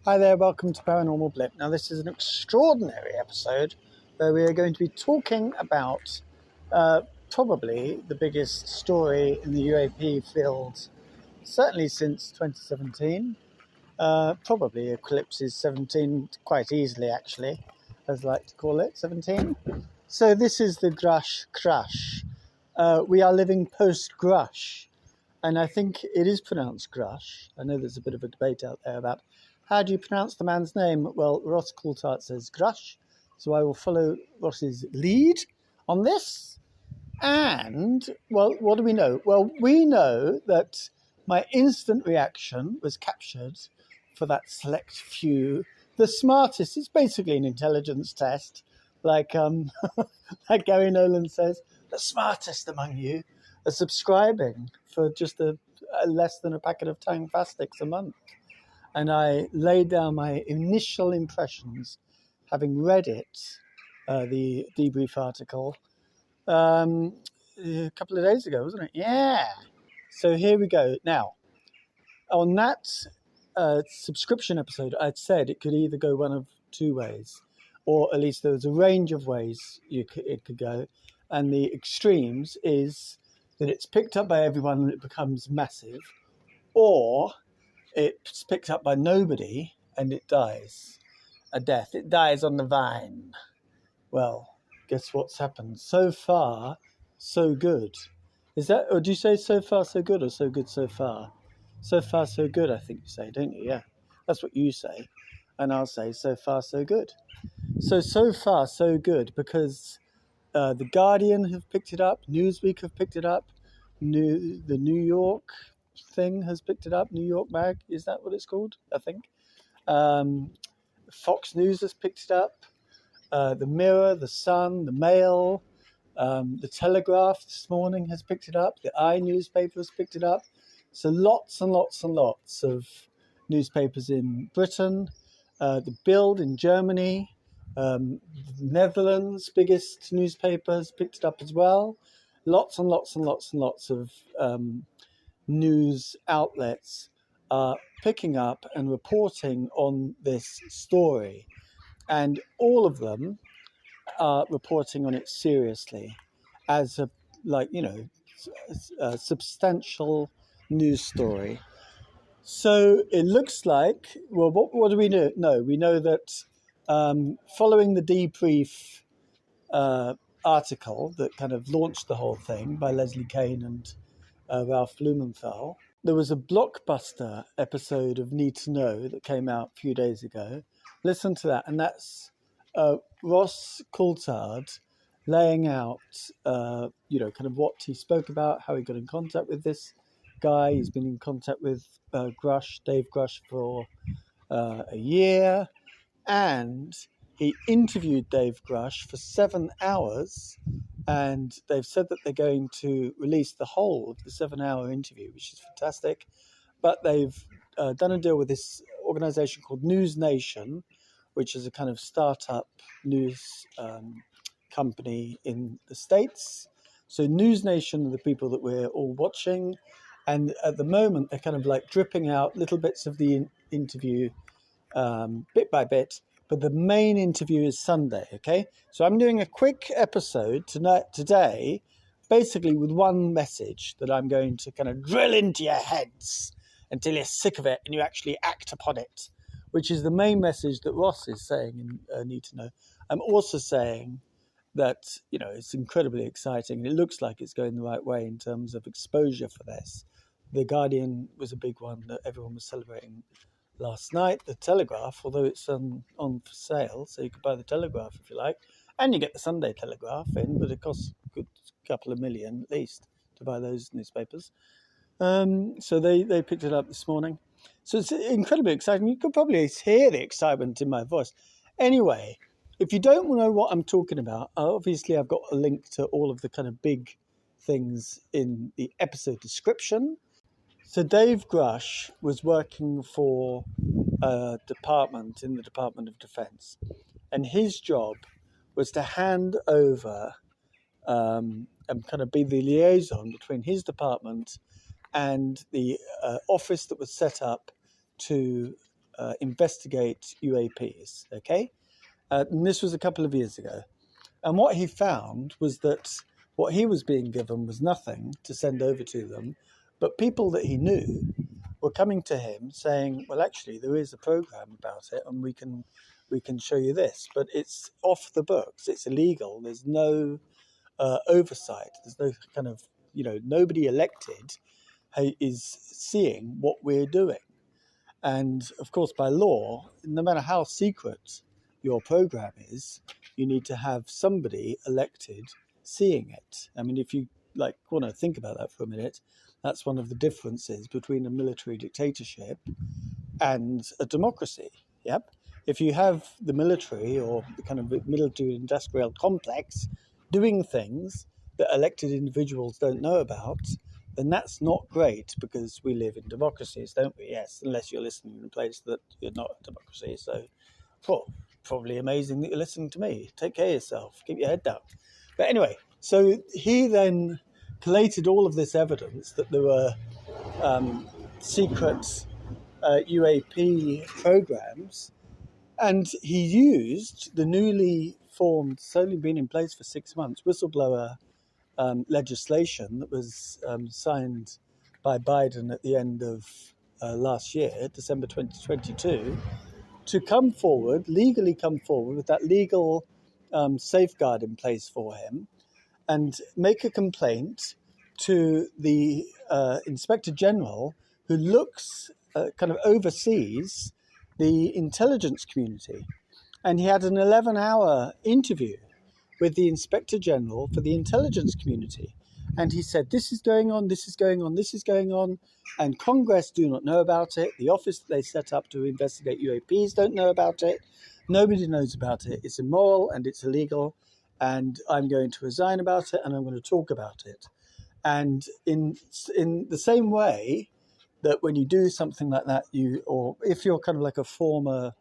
Hi there, welcome to Paranormal Blip. Now this is an extraordinary episode where we are going to be talking about probably the biggest story in the UAP field, certainly since 2017. Probably eclipses 17 quite easily actually, as I like to call it, 17. So this is the Grusch crash. We are living post-Grusch, and I think it is pronounced Grusch. I know there's a bit of a debate out there about how do you pronounce the man's name? Well, Ross Coulthard says Grusch, so I will follow Ross's lead on this. And, well, what do we know? Well, we know that my instant reaction was captured for that select few. The smartest, it's basically an intelligence test, like like Gary Nolan says, the smartest among you are subscribing for just a less than a packet of Tang Fastics a month. And I laid down my initial impressions, having read it, the Debrief article, a couple of days ago, wasn't it? Yeah. So here we go. Now, on that subscription episode, I'd said it could either go one of two ways, or at least there was a range of ways it could go. And the extremes is that it's picked up by everyone and it becomes massive, or it's picked up by nobody and it dies a death. It dies on the vine. Well, guess what's happened? So far, so good. Is that, or do you say so far, so good, or so good, so far? So far, so good, I think you say, don't you? Yeah, that's what you say. And I'll say so far, so good. So far, so good, because The Guardian have picked it up, Newsweek have picked it up, the New York thing has picked it up, New York Mag, is that what it's called? I think. Fox News has picked it up, the Mirror, the Sun, the Mail, the Telegraph this morning has picked it up, the newspaper has picked it up. So lots and lots and lots of newspapers in Britain, the Bild in Germany, the Netherlands' biggest newspapers picked it up as well. Lots and lots and lots and lots of news outlets are picking up and reporting on this story. And all of them are reporting on it seriously as a substantial news story. So it looks like, well, what do we know? No, we know that following the Debrief article that kind of launched the whole thing by Leslie Kane and Ralph Blumenthal, there was a blockbuster episode of Need to Know that came out a few days ago. Listen to that, and that's Ross Coulthard laying out, kind of what he spoke about, how he got in contact with this guy. He's been in contact with Grusch, Dave Grusch, for a year, and he interviewed Dave Grusch for 7 hours, and they've said that they're going to release the whole of the 7-hour interview, which is fantastic. But they've done a deal with this organization called News Nation, which is a kind of startup news company in the States. So News Nation are the people that we're all watching. And at the moment, they're kind of like dripping out little bits of the interview bit by bit. But the main interview is Sunday, okay? So I'm doing a quick episode today, basically with one message that I'm going to kind of drill into your heads until you're sick of it and you actually act upon it, which is the main message that Ross is saying in Need to Know. I'm also saying that, it's incredibly exciting and it looks like it's going the right way in terms of exposure for this. The Guardian was a big one that everyone was celebrating last night. The Telegraph, although it's on for sale, so you could buy the Telegraph if you like, and you get the Sunday Telegraph in, but it costs a good couple of million at least to buy those newspapers. So they picked it up this morning. So it's incredibly exciting. You could probably hear the excitement in my voice. Anyway, if you don't know what I'm talking about, obviously I've got a link to all of the kind of big things in the episode description. So Dave Grusch was working for a department in the Department of Defense, and his job was to hand over and kind of be the liaison between his department and the office that was set up to investigate UAPs, okay? And this was a couple of years ago. And what he found was that what he was being given was nothing to send over to them, but people that he knew were coming to him saying, well, actually, there is a program about it and we can show you this, but it's off the books, it's illegal, there's no oversight, there's no kind of, nobody elected is seeing what we're doing. And of course, by law, no matter how secret your program is, you need to have somebody elected seeing it. I mean, if you want to think about that for a minute, that's one of the differences between a military dictatorship and a democracy. Yep. If you have the military or the kind of military-industrial complex doing things that elected individuals don't know about, then that's not great, because we live in democracies, don't we? Yes, unless you're listening in a place that you're not a democracy. So, probably amazing that you're listening to me. Take care of yourself. Keep your head down. But anyway, so he then collated all of this evidence that there were secret UAP programs, and he used the newly formed, it's only been in place for 6 months, whistleblower legislation that was signed by Biden at the end of last year, December 2022, to legally come forward with that legal safeguard in place for him and make a complaint to the Inspector General, who kind of oversees the intelligence community. And he had an 11-hour interview with the Inspector General for the intelligence community. And he said, this is going on, this is going on, this is going on, and Congress do not know about it. The office that they set up to investigate UAPs don't know about it. Nobody knows about it. It's immoral and it's illegal, and I'm going to resign about it and I'm going to talk about it. And in the same way that when you do something like that, or if you're kind of like a former,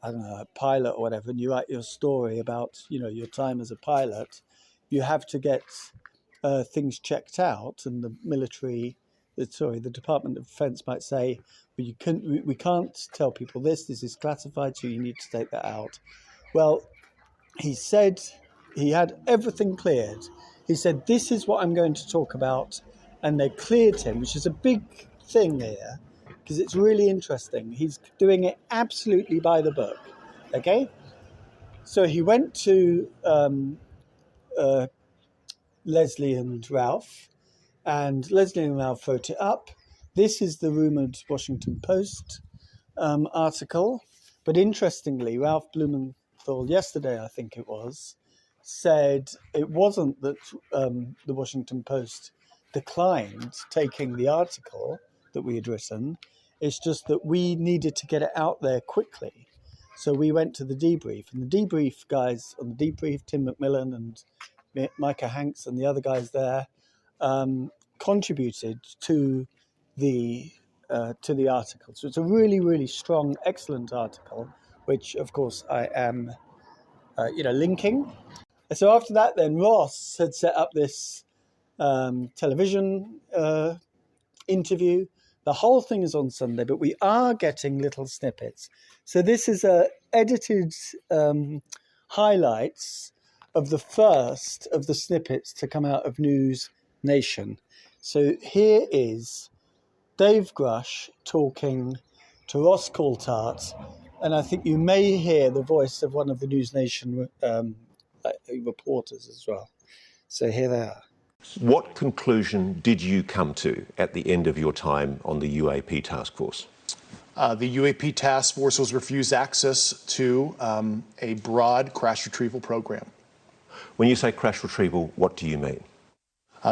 I don't know, a pilot or whatever, and you write your story about, your time as a pilot, you have to get things checked out, and the Department of Defense might say, well, we can't tell people this is classified, so you need to take that out. Well, he said he had everything cleared. He said, this is what I'm going to talk about, and they cleared him, which is a big thing here, because it's really interesting. He's doing it absolutely by the book, okay? So he went to Leslie and Ralph, and Leslie and Ralph wrote it up. This is the rumoured Washington Post article. But interestingly, Ralph Blumenthal, yesterday I think it was, said it wasn't that the Washington Post declined taking the article that we had written. It's just that we needed to get it out there quickly. So we went to the Debrief, and the Debrief guys on the Debrief, Tim McMillan and Micah Hanks and the other guys there, contributed to the article. So it's a really, really strong, excellent article, which of course I am, linking. And so after that, then Ross had set up this television interview. The whole thing is on Sunday, but we are getting little snippets. So this is edited highlights of the first of the snippets to come out of News Nation. So here is Dave Grusch talking to Ross Coulthart, and I think you may hear the voice of one of the News Nation reporters as well. So here they are. What conclusion did you come to at the end of your time on the UAP task force? The UAP task force was refused access to a broad crash retrieval program. When you say crash retrieval, what do you mean?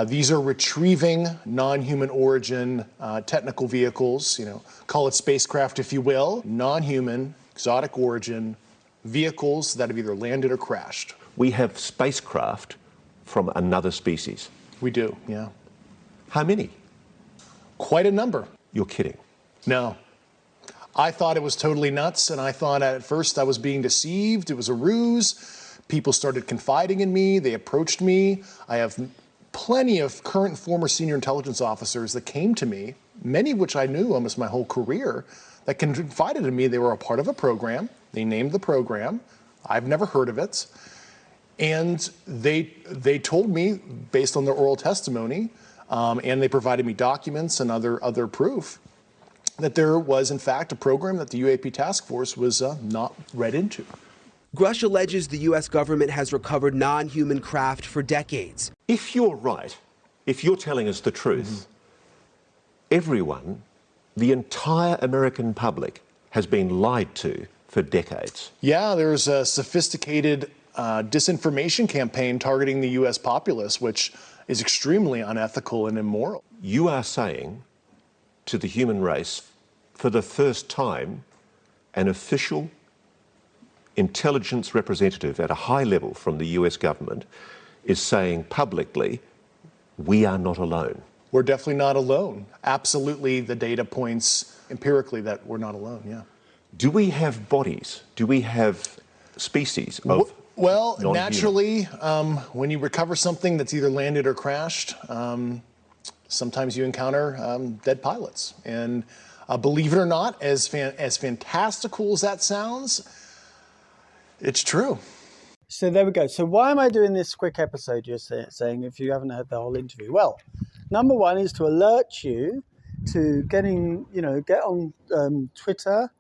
These are retrieving non-human origin technical vehicles, call it spacecraft if you will, non-human, exotic origin vehicles that have either landed or crashed. We have spacecraft from another species. We do, yeah. How many? Quite a number. You're kidding. No. I thought it was totally nuts, and I thought at first I was being deceived. It was a ruse. People started confiding in me. They approached me. I have plenty of current and former senior intelligence officers that came to me, many of which I knew almost my whole career, that confided in me they were a part of a program. They named the program. I've never heard of it. And they told me, based on their oral testimony, and they provided me documents and other proof, that there was, in fact, a program that the UAP task force was not read into. Grusch alleges the U.S. government has recovered non-human craft for decades. If you're right, if you're telling us the truth, everyone, the entire American public, has been lied to for decades. Yeah, there's a sophisticated disinformation campaign targeting the U.S. populace, which is extremely unethical and immoral. You are saying to the human race, for the first time, an official intelligence representative at a high level from the US government is saying publicly, we are not alone. We're definitely not alone. Absolutely, the data points empirically that we're not alone, yeah. Do we have bodies? Do we have species of Well, non-human? naturally, when you recover something that's either landed or crashed, sometimes you encounter dead pilots. And believe it or not, as fantastical as that sounds, it's true. So there we go. So why am I doing this quick episode, you're saying, if you haven't heard the whole interview? Well, number one is to alert you to get on Twitter.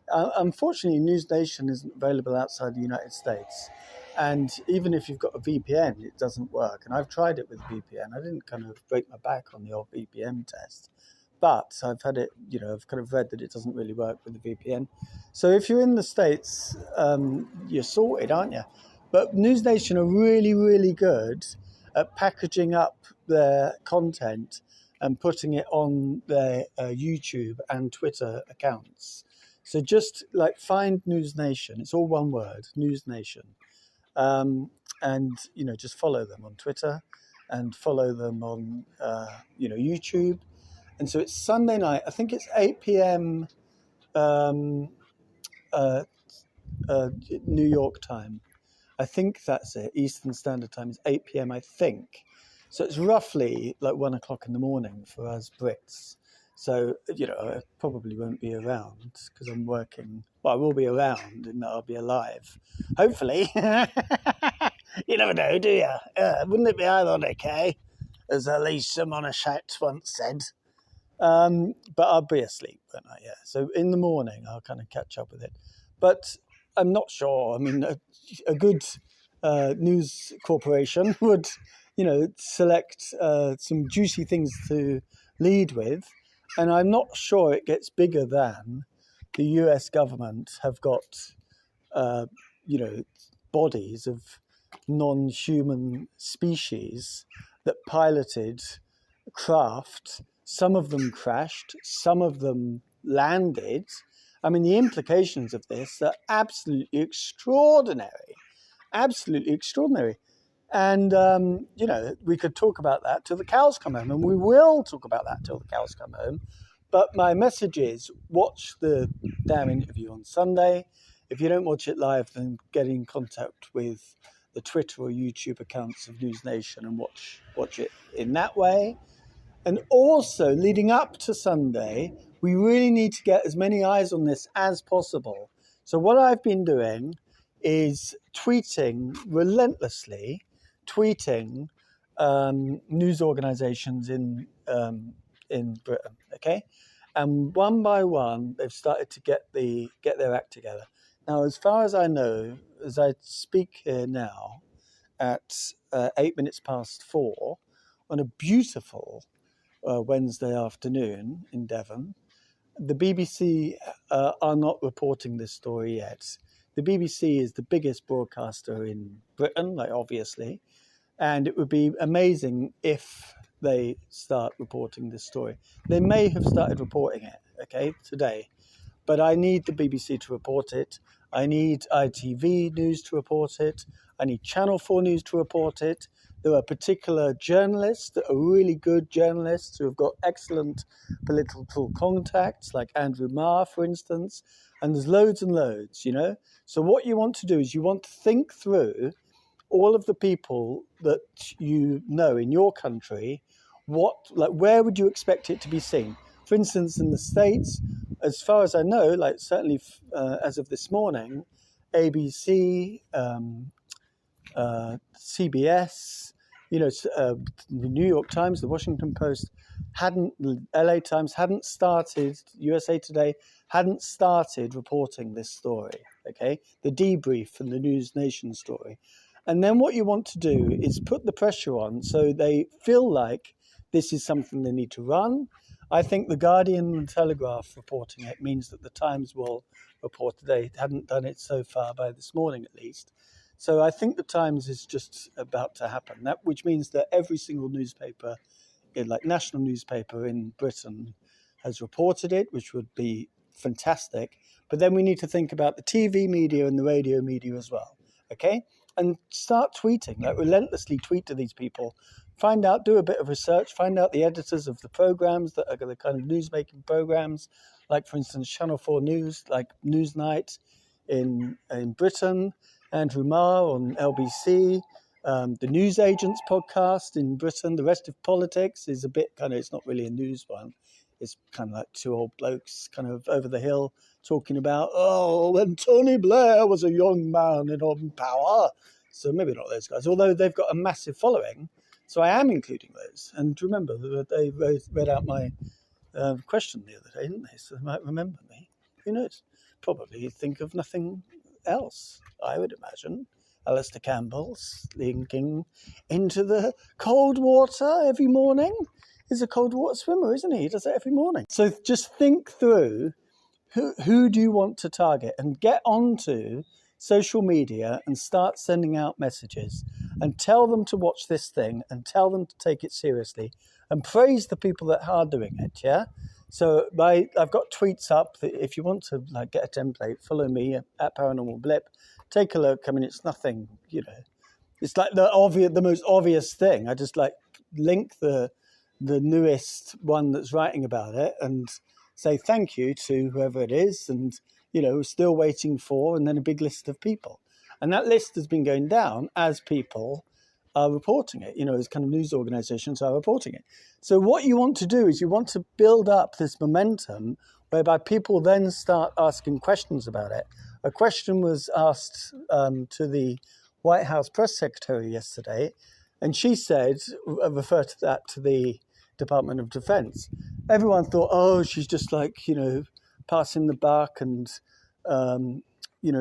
Unfortunately, News Nation isn't available outside the United States. And even if you've got a VPN, it doesn't work. And I've tried it with VPN. I didn't kind of break my back on the old VPN test. But I've had it, I've kind of read that it doesn't really work with the VPN. So if you're in the States, you're sorted, aren't you? But News Nation are really, really good at packaging up their content and putting it on their YouTube and Twitter accounts. So just find News Nation. It's all one word, News Nation. And, just follow them on Twitter and follow them on, YouTube. And so it's Sunday night. I think it's 8 p.m. New York time. I think that's it. Eastern Standard Time is 8 p.m. I think. So it's roughly 1 o'clock in the morning for us Brits. So, I probably won't be around because I'm working. Well, I will be around and I'll be alive. Hopefully. You never know, do you? Wouldn't it be ironic, eh? As Alicia Monash once said. But I'll be asleep, won't I? Yeah. So in the morning, I'll kind of catch up with it. But I'm not sure. I mean, a good news corporation would, select some juicy things to lead with. And I'm not sure it gets bigger than the US government have got, bodies of non-human species that piloted craft. Some of them crashed, some of them landed. I mean, the implications of this are absolutely extraordinary. Absolutely extraordinary. And, we could talk about that till the cows come home, and we will talk about that till the cows come home. But my message is watch the damn interview on Sunday. If you don't watch it live, then get in contact with the Twitter or YouTube accounts of News Nation and watch it in that way. And also, leading up to Sunday, we really need to get as many eyes on this as possible. So what I've been doing is relentlessly tweeting news organizations in Britain, okay? And one by one, they've started to get their act together. Now, as far as I know, as I speak here now, at 8 minutes past 4, on a beautiful Wednesday afternoon in Devon, the BBC are not reporting this story yet. The BBC is the biggest broadcaster in Britain, obviously, and it would be amazing if they start reporting this story. They may have started reporting it, today, but I need the BBC to report it. I need ITV News to report it. I need Channel 4 News to report it. There are particular journalists that are really good journalists who have got excellent political contacts, like Andrew Marr, for instance, and there's loads and loads, So what you want to do is you want to think through all of the people that you know in your country, where would you expect it to be seen? For instance, in the States, as far as I know, like certainly as of this morning, ABC, CBS, the New York Times, the Washington Post the LA Times hadn't started, USA Today hadn't started reporting this story, okay? The Debrief and the News Nation story. And then what you want to do is put the pressure on so they feel like this is something they need to run. I think the Guardian and Telegraph reporting it means that the Times will report it. They hadn't done it so far by this morning at least. So I think the Times is just about to happen, which means that every single newspaper, like national newspaper in Britain, has reported it, which would be fantastic. But then we need to think about the TV media and the radio media as well, okay? And start tweeting, like relentlessly tweet to these people. Find out, do a bit of research, find out the editors of the programs that are the kind of news-making programs, like, for instance, Channel 4 News, like Newsnight in Britain, Andrew Marr on LBC, the News Agents podcast in Britain. The Rest of Politics is a bit it's not really a news one. It's kind of like two old blokes kind of over the hill talking about, when Tony Blair was a young man in power. So maybe not those guys, although they've got a massive following. So I am including those. And remember, they read out my question the other day, didn't they? So they might remember me. Who knows? Probably think of nothing else, I would imagine. Alistair Campbell's linking into the cold water every morning. He's a cold water swimmer, isn't he? He does it every morning. So just think through who do you want to target and get onto social media and start sending out messages and tell them to watch this thing and tell them to take it seriously and praise the people that are doing it, yeah? So I've got tweets up that if you want to get a template, follow me at Paranormal Blip. Take a look. I mean, it's nothing, It's like the most obvious thing. I just link the newest one that's writing about it and say thank you to whoever it is, and still waiting for, and then a big list of people, and that list has been going down as people are reporting it. As kind of news organizations are reporting it. So what you want to do is you want to build up this momentum whereby people then start asking questions about it. A question was asked to the White House press secretary yesterday, and she said, refer to that to the Department of Defense. Everyone thought, she's just passing the buck and,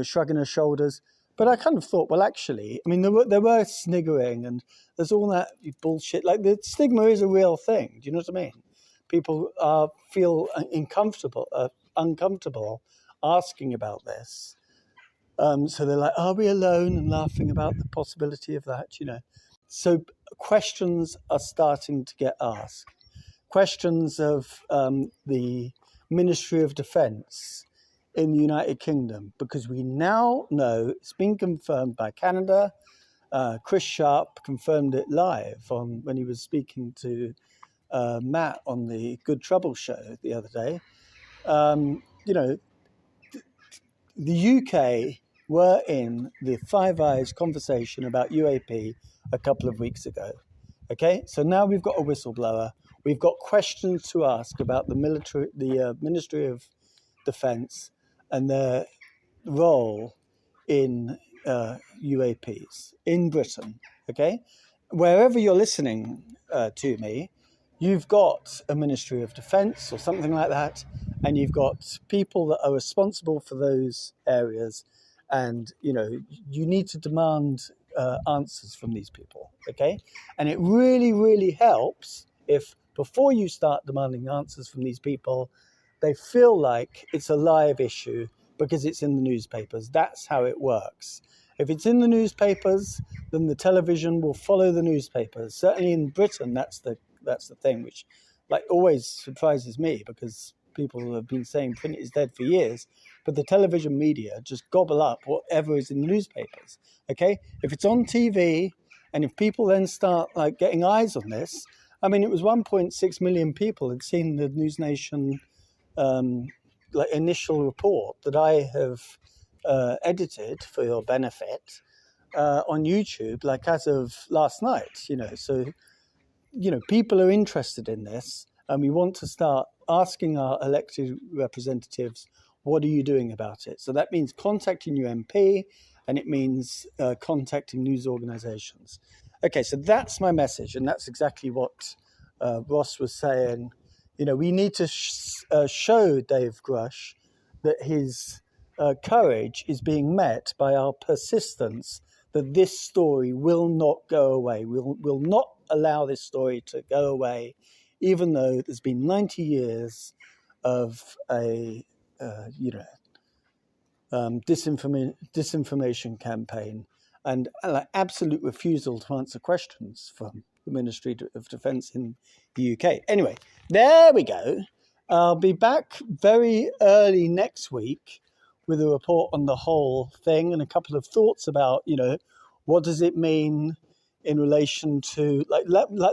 shrugging her shoulders. But I kind of thought, well, actually, I mean, there were sniggering and there's all that bullshit. The stigma is a real thing. Do you know what I mean? People feel uncomfortable asking about this. So they're like, are we alone? And laughing about the possibility of that, So questions are starting to get asked. Questions of the Ministry of Defence in the United Kingdom, because we now know it's been confirmed by Canada. Chris Sharp confirmed it live when he was speaking to Matt on the Good Trouble show the other day. The UK were in the Five Eyes conversation about UAP a couple of weeks ago. Okay, so now we've got a whistleblower. We've got questions to ask about the Ministry of Defence and their role in UAPs in Britain. Okay, wherever you're listening to me, you've got a Ministry of Defence or something like that, and you've got people that are responsible for those areas, and you need to demand answers from these people. Okay, and it really, really helps if before you start demanding answers from these people, they feel like it's a live issue because it's in the newspapers. That's how it works. If it's in the newspapers, then the television will follow the newspapers. Certainly in Britain, that's the thing, which always surprises me, because people have been saying print is dead for years, but the television media just gobble up whatever is in the newspapers. Okay, if it's on TV, and if people then start getting eyes on this, I mean, it was 1.6 million people had seen the News Nation initial report that I have edited for your benefit on YouTube, as of last night. So people are interested in this, and we want to start asking our elected representatives, what are you doing about it? So that means contacting your MP, and it means contacting news organizations. Okay, so that's my message, and that's exactly what Ross was saying. You know, we need to show Dave Grusch that his courage is being met by our persistence that this story will not go away. We'll not allow this story to go away, even though there's been 90 years of a disinformation campaign and absolute refusal to answer questions from the Ministry of Defence in the UK. Anyway, there we go. I'll be back very early next week with a report on the whole thing and a couple of thoughts about, you know, what does it mean in relation to like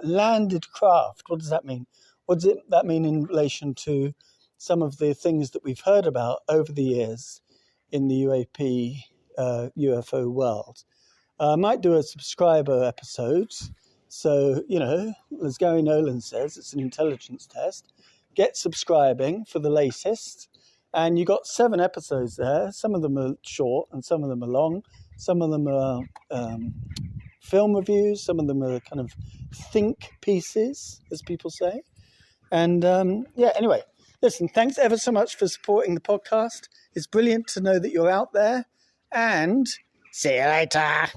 landed craft? What does that mean? What does that mean in relation to some of the things that we've heard about over the years in the UFO world? I might do a subscriber episode. So, you know, as Gary Nolan says, it's an intelligence test. Get subscribing for the latest. And you got 7 episodes there. Some of them are short and some of them are long. Some of them are film reviews. Some of them are kind of think pieces, as people say. And anyway, listen, thanks ever so much for supporting the podcast. It's brilliant to know that you're out there. And see you later.